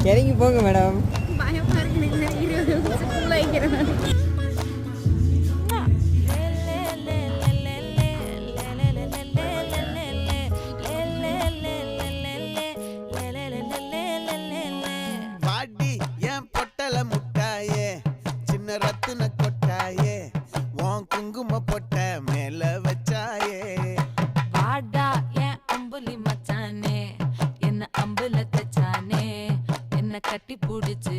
இறங்கி போங்க மேடம். பயமா இருக்கு. 20 நிமிஷத்துக்குள்ள வைக்கிறேன். பாடி என் பொட்டல முட்டாயே சின்ன ரத்தின கொட்டாயே உன் குங்கும பொட்ட மேல வச்சாயே வாடா என் அம்புலி மச்சானே என்ன அம்புல தச்சானே என்ன கட்டி புடிச்சு